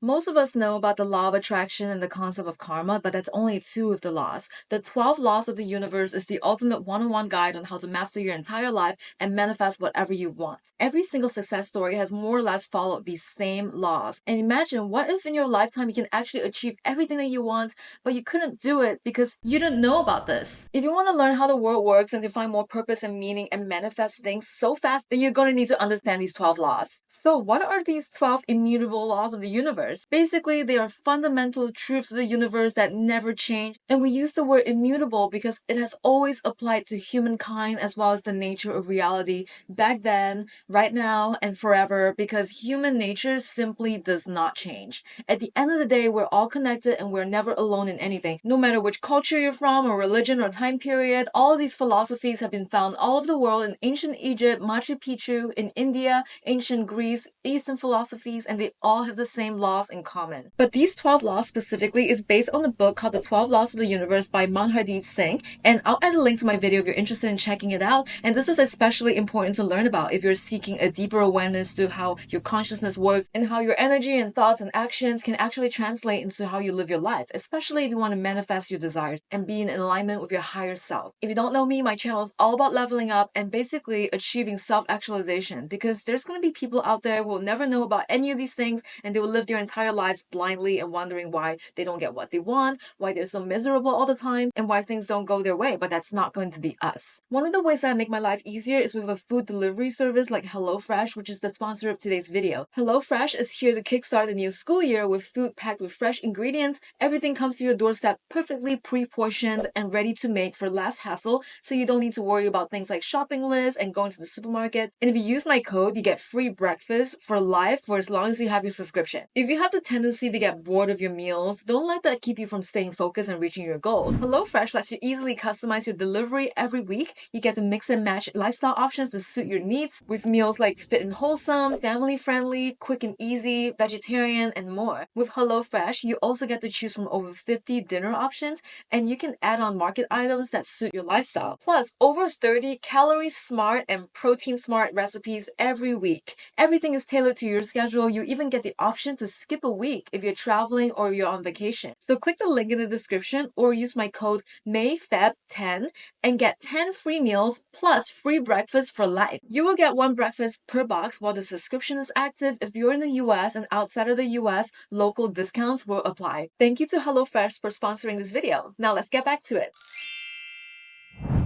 Most of us know about the law of attraction and the concept of karma, but that's only two of the laws. The 12 laws of the universe is the ultimate one-on-one guide on how to master your entire life and manifest whatever you want. Every single success story has more or less followed these same laws. And imagine, what if in your lifetime you can actually achieve everything that you want, but you couldn't do it because you didn't know about this? If you want to learn how the world works and to find more purpose and meaning and manifest things so fast, then you're going to need to understand these 12 laws. So what are these 12 immutable laws of the universe? Basically, they are fundamental truths of the universe that never change. And we use the word immutable because it has always applied to humankind as well as the nature of reality back then, right now, and forever, because human nature simply does not change. At the end of the day, we're all connected and we're never alone in anything. No matter which culture you're from or religion or time period, all of these philosophies have been found all over the world, in ancient Egypt, Machu Picchu, in India, ancient Greece, Eastern philosophies, and they all have the same laws in common. But these 12 laws specifically is based on a book called The 12 Laws of the Universe by Manhardeep Singh, and I'll add a link to my video if you're interested in checking it out. And this is especially important to learn about if you're seeking a deeper awareness to how your consciousness works and how your energy and thoughts and actions can actually translate into how you live your life, especially if you want to manifest your desires and be in alignment with your higher self. If you don't know me, my channel is all about leveling up and basically achieving self-actualization, because there's going to be people out there who will never know about any of these things and they will live their entire lives blindly and wondering why they don't get what they want, why they're so miserable all the time, and why things don't go their way. But that's not going to be us. One of the ways that I make my life easier is with a food delivery service like HelloFresh, which is the sponsor of today's video. HelloFresh is here to kickstart the new school year with food packed with fresh ingredients. Everything comes to your doorstep perfectly pre-portioned and ready to make for less hassle, so you don't need to worry about things like shopping lists and going to the supermarket. And if you use my code, you get free breakfast for life for as long as you have your subscription. If you have the tendency to get bored of your meals, don't let that keep you from staying focused and reaching your goals. HelloFresh lets you easily customize your delivery every week. You get to mix and match lifestyle options to suit your needs, with meals like fit and wholesome, family friendly, quick and easy, vegetarian, and more. With HelloFresh, you also get to choose from over 50 dinner options, and you can add on market items that suit your lifestyle. Plus, over 30 calorie smart and protein smart recipes every week. Everything is tailored to your schedule. You even get the option to skip a week if you're traveling or you're on vacation. So click the link in the description or use my code MAYFEB10 and get 10 free meals plus free breakfast for life. You will get one breakfast per box while the subscription is active. If you're in the US and outside of the US, local discounts will apply. Thank you to HelloFresh for sponsoring this video. Now let's get back to it.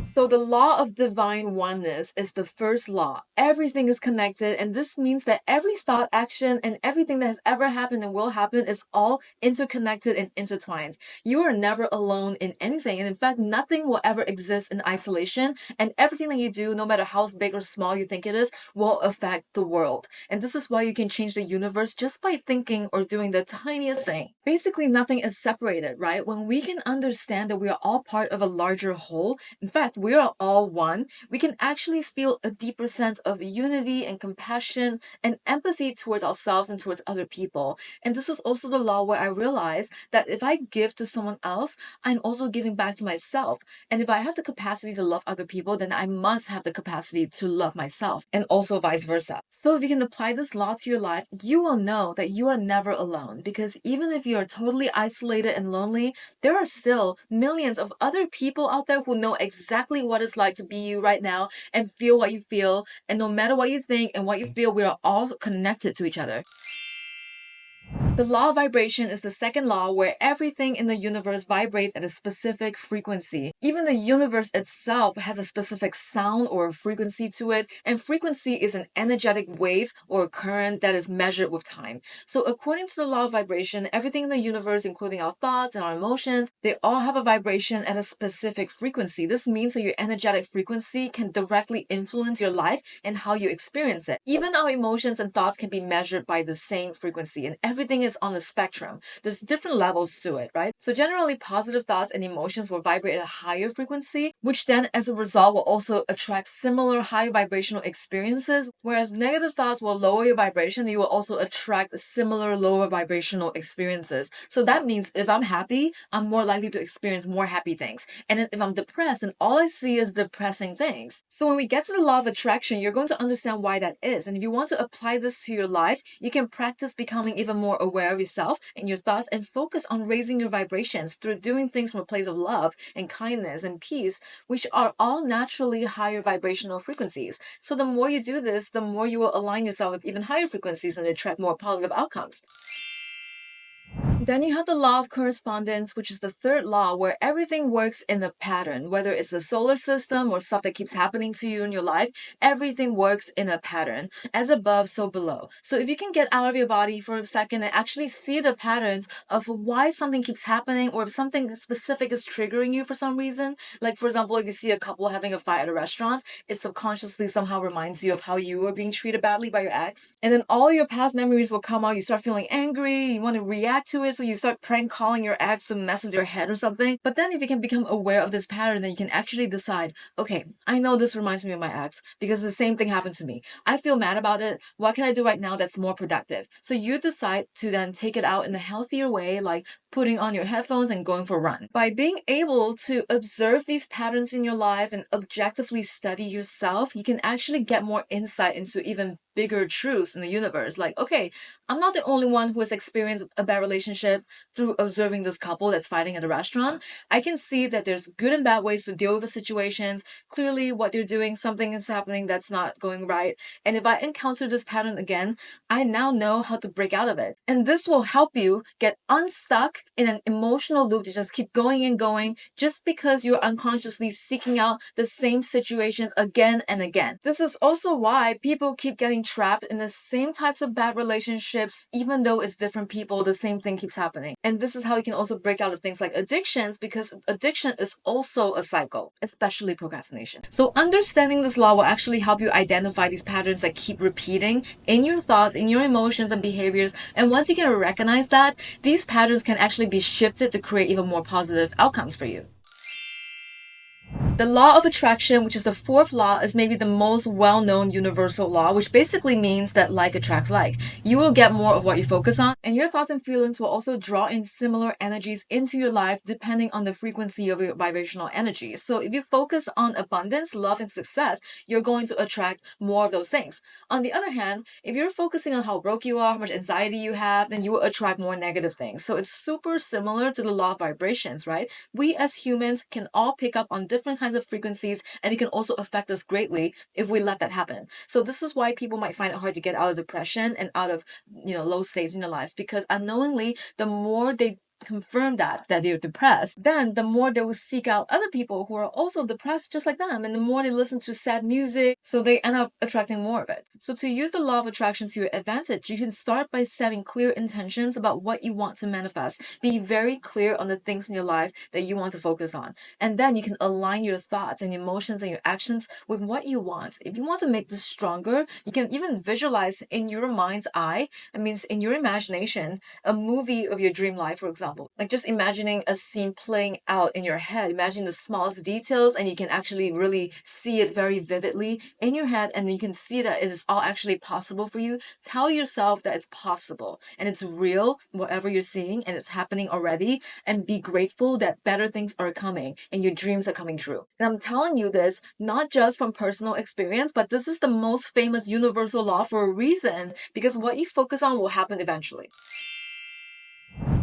So the law of divine oneness is the first law. Everything is connected, and this means that every thought, action, and everything that has ever happened and will happen is all interconnected and intertwined. You are never alone in anything, and in fact, nothing will ever exist in isolation, and everything that you do, no matter how big or small you think it is, will affect the world. And this is why you can change the universe just by thinking or doing the tiniest thing. Basically, nothing is separated, right? When we can understand that we are all part of a larger whole, in fact, we are all one, we can actually feel a deeper sense of unity and compassion and empathy towards ourselves and towards other people. And this is also the law where I realize that if I give to someone else, I'm also giving back to myself. And if I have the capacity to love other people, then I must have the capacity to love myself, and also vice versa. So if you can apply this law to your life, you will know that you are never alone, because even if you are totally isolated and lonely, there are still millions of other people out there who know exactly what it's like to be you right now and feel what you feel. And no matter what you think and what you feel, we are all connected to each other. The law of vibration is the second law where everything in the universe vibrates at a specific frequency. Even the universe itself has a specific sound or frequency to it, and frequency is an energetic wave or current that is measured with time. So according to the law of vibration, everything in the universe, including our thoughts and our emotions, they all have a vibration at a specific frequency. This means that your energetic frequency can directly influence your life and how you experience it. Even our emotions and thoughts can be measured by the same frequency, and everything is on the spectrum. There's different levels to it, right? So generally, positive thoughts and emotions will vibrate at a higher frequency, which then as a result will also attract similar high vibrational experiences, whereas negative thoughts will lower your vibration. You will also attract similar lower vibrational experiences. So that means if I'm happy, I'm more likely to experience more happy things. And then if I'm depressed, then all I see is depressing things. So when we get to the law of attraction, you're going to understand why that is. And if you want to apply this to your life, you can practice becoming even more aware aware of yourself and your thoughts and focus on raising your vibrations through doing things from a place of love and kindness and peace, which are all naturally higher vibrational frequencies. So the more you do this, the more you will align yourself with even higher frequencies and attract more positive outcomes. Then you have the law of correspondence, which is the third law where everything works in a pattern, whether it's the solar system or stuff that keeps happening to you in your life, everything works in a pattern, as above, so below. So if you can get out of your body for a second and actually see the patterns of why something keeps happening or if something specific is triggering you for some reason, like for example, if you see a couple having a fight at a restaurant, it subconsciously somehow reminds you of how you were being treated badly by your ex. And then all your past memories will come out, you start feeling angry, you want to react to it, so you start prank calling your ex to mess with your head or something. But then if you can become aware of this pattern, then you can actually decide, okay, I know this reminds me of my ex because the same thing happened to me. I feel mad about it. What can I do right now that's more productive? So you decide to then take it out in a healthier way, like putting on your headphones and going for a run. By being able to observe these patterns in your life and objectively study yourself, you can actually get more insight into even bigger truths in the universe. Like, okay, I'm not the only one who has experienced a bad relationship through observing this couple that's fighting at a restaurant. I can see that there's good and bad ways to deal with the situations. Clearly, what they're doing, something is happening that's not going right. And if I encounter this pattern again, I now know how to break out of it. And this will help you get unstuck in an emotional loop to just keep going and going just because you're unconsciously seeking out the same situations again and again. This is also why people keep getting trapped in the same types of bad relationships, even though it's different people, the same thing keeps happening. And this is how you can also break out of things like addictions, because addiction is also a cycle, especially procrastination. So understanding this law will actually help you identify these patterns that keep repeating in your thoughts, in your emotions and behaviors. And once you can recognize that, these patterns can actually be shifted to create even more positive outcomes for you. The law of attraction, which is the fourth law, is maybe the most well-known universal law, which basically means that like attracts like. You will get more of what you focus on, and your thoughts and feelings will also draw in similar energies into your life depending on the frequency of your vibrational energy. So if you focus on abundance, love, and success, you're going to attract more of those things. On the other hand, if you're focusing on how broke you are, how much anxiety you have, then you will attract more negative things. So it's super similar to the law of vibrations, right? We as humans can all pick up on different kinds of frequencies, and it can also affect us greatly if we let that happen. So this is why people might find it hard to get out of depression and out of low states in their lives, because unknowingly the more they confirm that they're depressed, then the more they will seek out other people who are also depressed just like them, and the more they listen to sad music, so they end up attracting more of it. So to use the law of attraction to your advantage, you can start by setting clear intentions about what you want to manifest. Be very clear on the things in your life that you want to focus on, and then you can align your thoughts and emotions and your actions with what you want. If you want to make this stronger, you can even visualize in your mind's eye, it means in your imagination, a movie of your dream life, for example. Like just imagining a scene playing out in your head. Imagine the smallest details, and you can actually really see it very vividly in your head, and you can see that it is all actually possible for you. Tell yourself that it's possible and it's real, whatever you're seeing, and it's happening already, and be grateful that better things are coming and your dreams are coming true. And I'm telling you this not just from personal experience, but this is the most famous universal law for a reason, because what you focus on will happen eventually.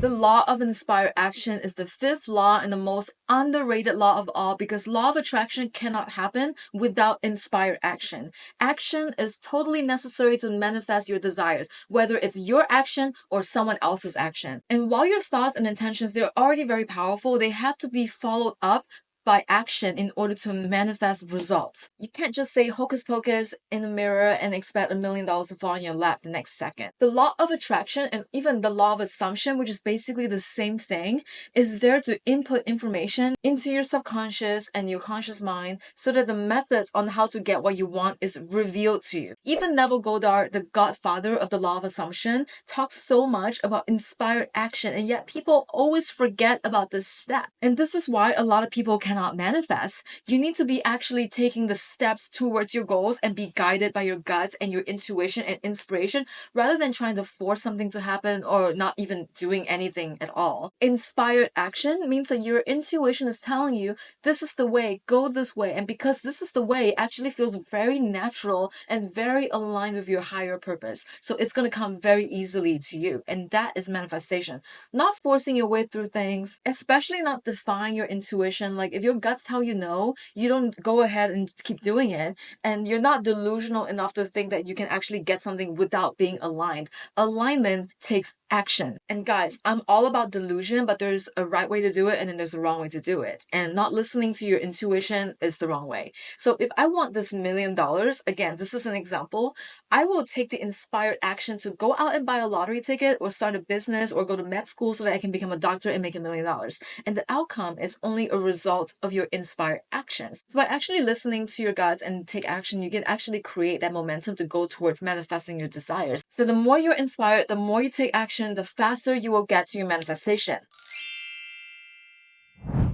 The law of inspired action is the fifth law and the most underrated law of all, because law of attraction cannot happen without inspired action. Action is totally necessary to manifest your desires, whether it's your action or someone else's action. And while your thoughts and intentions, they're already very powerful, they have to be followed up by action in order to manifest results. You can't just say hocus pocus in the mirror and expect $1 million to fall in your lap the next second. The law of attraction and even the law of assumption, which is basically the same thing, is there to input information into your subconscious and your conscious mind so that the methods on how to get what you want is revealed to you. Even Neville Goddard, the godfather of the law of assumption, talks so much about inspired action, and yet people always forget about this step. And this is why a lot of people can cannot manifest. You need to be actually taking the steps towards your goals and be guided by your gut and your intuition and inspiration rather than trying to force something to happen or not even doing anything at all. Inspired action means that your intuition is telling you this is the way, go this way. And because this is the way, it actually feels very natural and very aligned with your higher purpose. So it's going to come very easily to you. And that is manifestation. Not forcing your way through things, especially not defying your intuition. Like if your guts tell you no, you don't go ahead and keep doing it. And you're not delusional enough to think that you can actually get something without being aligned. Alignment takes action. And guys, I'm all about delusion, but there's a right way to do it and then there's a wrong way to do it. And not listening to your intuition is the wrong way. So if I want this $1,000,000, again, this is an example, I will take the inspired action to go out and buy a lottery ticket or start a business or go to med school so that I can become a doctor and make $1,000,000. And the outcome is only a result of your inspired actions. So by actually listening to your guts and take action, you can actually create that momentum to go towards manifesting your desires. So the more you're inspired, the more you take action, the faster you will get to your manifestation.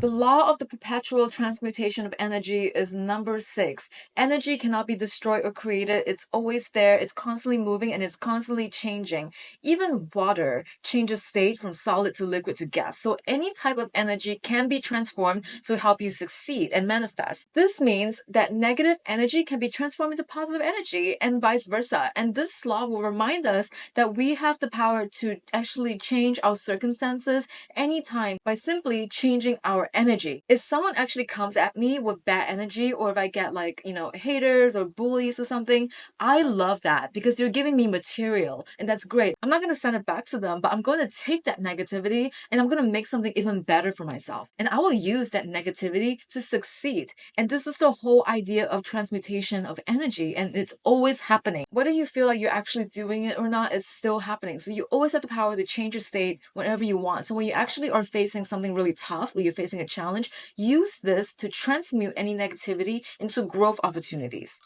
The law of the perpetual transmutation of energy is number 6. Energy cannot be destroyed or created. It's always there. It's constantly moving and it's constantly changing. Even water changes state from solid to liquid to gas. So any type of energy can be transformed to help you succeed and manifest. This means that negative energy can be transformed into positive energy and vice versa. And this law will remind us that we have the power to actually change our circumstances anytime by simply changing our energy. If someone actually comes at me with bad energy, or if I get like, haters or bullies or something, I love that because they're giving me material and that's great. I'm not going to send it back to them, but I'm going to take that negativity and I'm going to make something even better for myself. And I will use that negativity to succeed. And this is the whole idea of transmutation of energy, and it's always happening. Whether you feel like you're actually doing it or not, it's still happening. So you always have the power to change your state whenever you want. So when you actually are facing something really tough, when you're facing a challenge, use this to transmute any negativity into growth opportunities.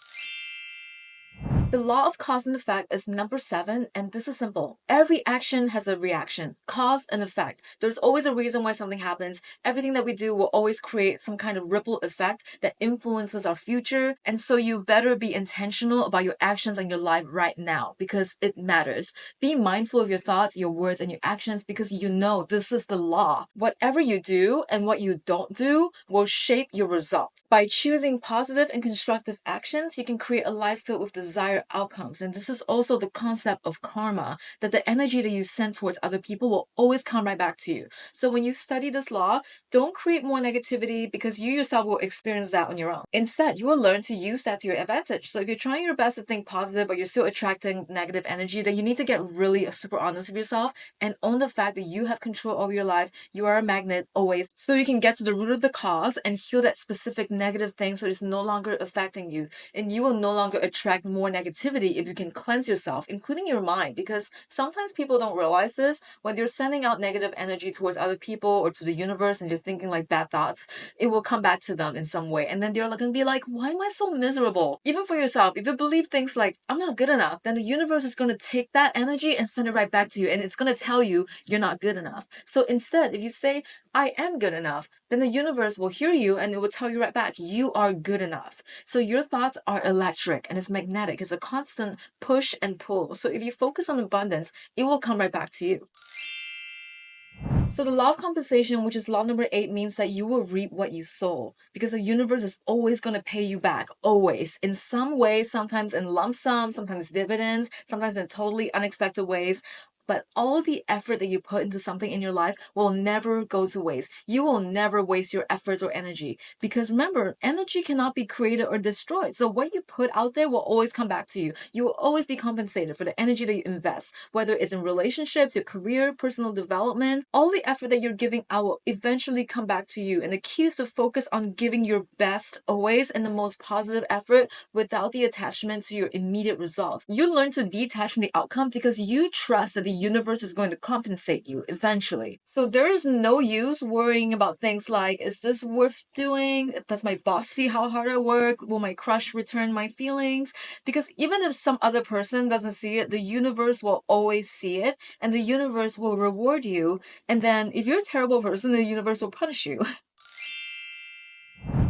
The law of cause and effect is number 7, and this is simple. Every action has a reaction, cause and effect. There's always a reason why something happens. Everything that we do will always create some kind of ripple effect that influences our future. And so you better be intentional about your actions and your life right now because it matters. Be mindful of your thoughts, your words, and your actions because you know this is the law. Whatever you do and what you don't do will shape your results. By choosing positive and constructive actions, you can create a life filled with desired outcomes. And this is also the concept of karma, that the energy that you send towards other people will always come right back to you. So when you study this law, don't create more negativity because you yourself will experience that on your own. Instead, you will learn to use that to your advantage. So if you're trying your best to think positive, but you're still attracting negative energy, then you need to get really super honest with yourself and own the fact that you have control over your life. You are a magnet always. So you can get to the root of the cause and heal that specific negative thing so it's no longer affecting you. And you will no longer attract more negativity if you can cleanse yourself, including your mind, because sometimes people don't realize this. When you're sending out negative energy towards other people or to the universe and you're thinking like bad thoughts, it will come back to them in some way. And then they're going to be like, why am I so miserable? Even for yourself, if you believe things like, I'm not good enough, then the universe is going to take that energy and send it right back to you. And it's going to tell you you're not good enough. So instead, if you say, I am good enough, then the universe will hear you and it will tell you right back, you are good enough. So your thoughts are electric and it's magnetic. It's a constant push and pull. So if you focus on abundance, it will come right back to you. So the law of compensation, which is law number 8, means that you will reap what you sow because the universe is always going to pay you back, always, in some way, sometimes in lump sum, sometimes dividends, sometimes in totally unexpected ways. But all the effort that you put into something in your life will never go to waste. You will never waste your efforts or energy because remember, energy cannot be created or destroyed. So what you put out there will always come back to you. You will always be compensated for the energy that you invest, whether it's in relationships, your career, personal development. All the effort that you're giving out will eventually come back to you. And the key is to focus on giving your best always and the most positive effort without the attachment to your immediate results. You learn to detach from the outcome because you trust that the universe is going to compensate you eventually. So there is no use worrying about things like, is this worth doing? Does my boss see how hard I work? Will my crush return my feelings? Because even if some other person doesn't see it, the universe will always see it and the universe will reward you. And then if you're a terrible person, the universe will punish you.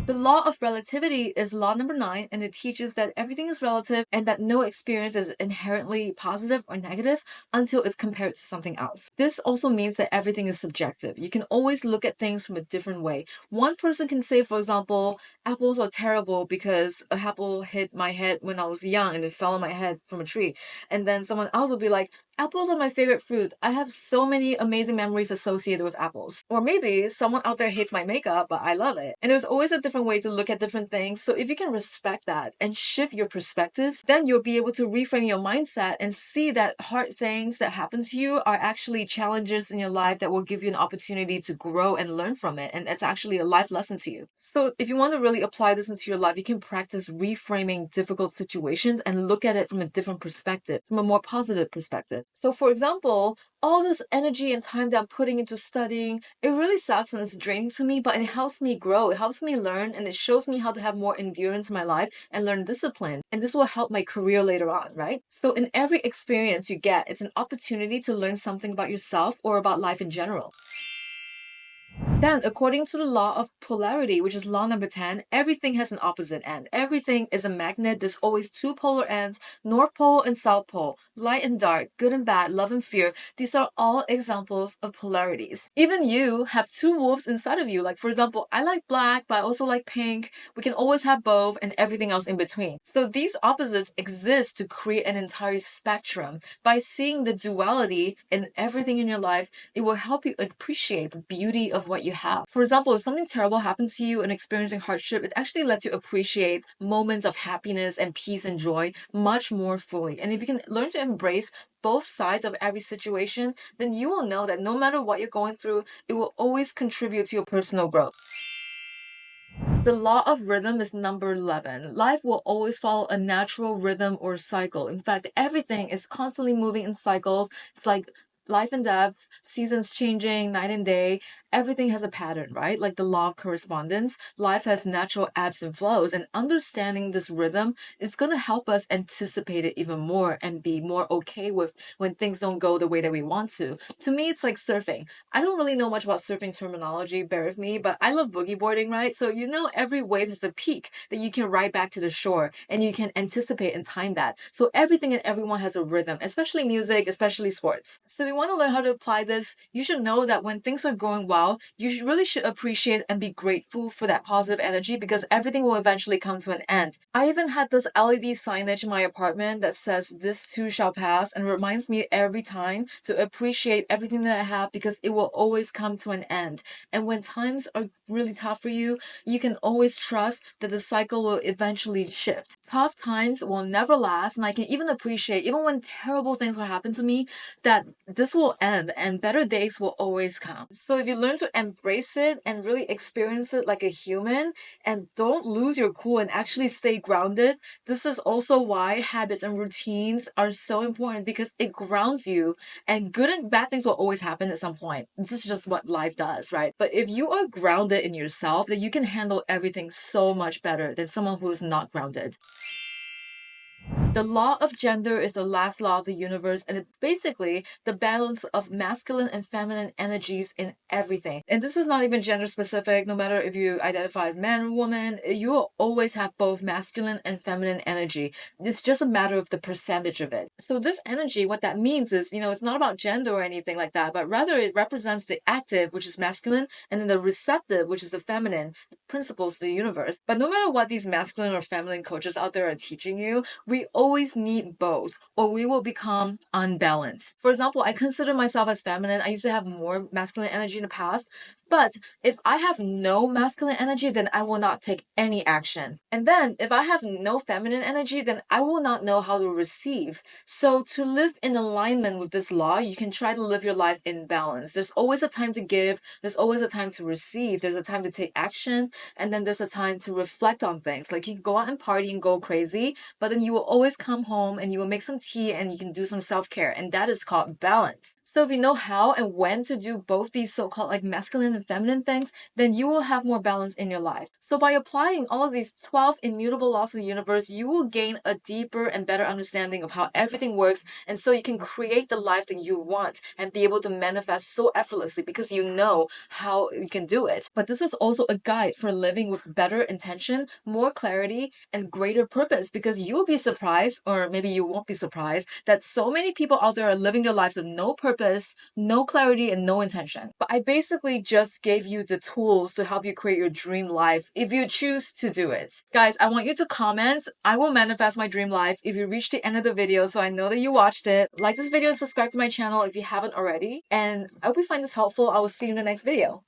The law of relativity is law number 9, and it teaches that everything is relative and that no experience is inherently positive or negative until it's compared to something else. This also means that everything is subjective. You can always look at things from a different way. One person can say, for example, apples are terrible because a apple hit my head when I was young and it fell on my head from a tree. And then someone else will be like, apples are my favorite fruit. I have so many amazing memories associated with apples. Or maybe someone out there hates my makeup, but I love it. And there's always a different way to look at different things. So if you can respect that and shift your perspectives, then you'll be able to reframe your mindset and see that hard things that happen to you are actually challenges in your life that will give you an opportunity to grow and learn from it. And it's actually a life lesson to you. So if you want to really apply this into your life, you can practice reframing difficult situations and look at it from a different perspective, from a more positive perspective. So for example, all this energy and time that I'm putting into studying, it really sucks and it's draining to me, but it helps me grow. It helps me learn and it shows me how to have more endurance in my life and learn discipline. And this will help my career later on, right? So in every experience you get, it's an opportunity to learn something about yourself or about life in general. Then, according to the law of polarity, which is law number 10, everything has an opposite end. Everything is a magnet. There's always two polar ends, North Pole and South Pole, light and dark, good and bad, love and fear. These are all examples of polarities. Even you have two wolves inside of you. Like, for example, I like black, but I also like pink. We can always have both and everything else in between. So these opposites exist to create an entire spectrum. By seeing the duality in everything in your life, it will help you appreciate the beauty of what you have. For example, if something terrible happens to you and experiencing hardship, it actually lets you appreciate moments of happiness and peace and joy much more fully. And if you can learn to embrace both sides of every situation, then you will know that no matter what you're going through, it will always contribute to your personal growth. The law of rhythm is number 11. Life will always follow a natural rhythm or cycle. In fact, everything is constantly moving in cycles. It's like life and death, seasons changing, night and day. Everything has a pattern, right? Like the law of correspondence. Life has natural ebbs and flows, and understanding this rhythm is going to help us anticipate it even more and be more okay with when things don't go the way that we want to. To me, it's like surfing. I don't really know much about surfing terminology, bear with me, but I love boogie boarding, right? So you know every wave has a peak that you can ride back to the shore and you can anticipate and time that. So everything and everyone has a rhythm, especially music, especially sports. So if you want to learn how to apply this, you should know that when things are going well, you really should appreciate and be grateful for that positive energy because everything will eventually come to an end. I even had this LED signage in my apartment that says this too shall pass and reminds me every time to appreciate everything that I have because it will always come to an end. And when times are really tough for you, you can always trust that the cycle will eventually shift. Tough times will never last, and I can even appreciate, even when terrible things will happen to me, that this will end and better days will always come. So if you learn to embrace it and really experience it like a human and don't lose your cool and actually stay grounded, this is also why habits and routines are so important because it grounds you, and good and bad things will always happen at some point. This is just what life does, right? But if you are grounded in yourself, then you can handle everything so much better than someone who is not grounded. The law of gender is the last law of the universe, and it's basically the balance of masculine and feminine energies in everything. And this is not even gender specific, no matter if you identify as man or woman, you will always have both masculine and feminine energy. It's just a matter of the percentage of it. So this energy, what that means is, it's not about gender or anything like that, but rather it represents the active, which is masculine, and then the receptive, which is the feminine, principles of the universe. But no matter what these masculine or feminine coaches out there are teaching you, we always need both or we will become unbalanced. For example, I consider myself as feminine. I used to have more masculine energy in the past, but if I have no masculine energy, then I will not take any action. And then if I have no feminine energy, then I will not know how to receive. So to live in alignment with this law, you can try to live your life in balance. There's always a time to give, there's always a time to receive, there's a time to take action, and then there's a time to reflect on things. Like you can go out and party and go crazy, but then you will always always come home and you will make some tea and you can do some self-care, and that is called balance. So if you know how and when to do both these so-called like masculine and feminine things, then you will have more balance in your life. So by applying all of these 12 immutable laws of the universe, you will gain a deeper and better understanding of how everything works, and so you can create the life that you want and be able to manifest so effortlessly because you know how you can do it. But this is also a guide for living with better intention, more clarity, and greater purpose, because you'll be surprised, or maybe you won't be surprised, that so many people out there are living their lives with no purpose, no clarity, and no intention. But I basically just gave you the tools to help you create your dream life if you choose to do it. Guys, I want you to comment. I will manifest my dream life if you reach the end of the video, so I know that you watched it. Like this video and subscribe to my channel if you haven't already. And I hope you find this helpful. I will see you in the next video.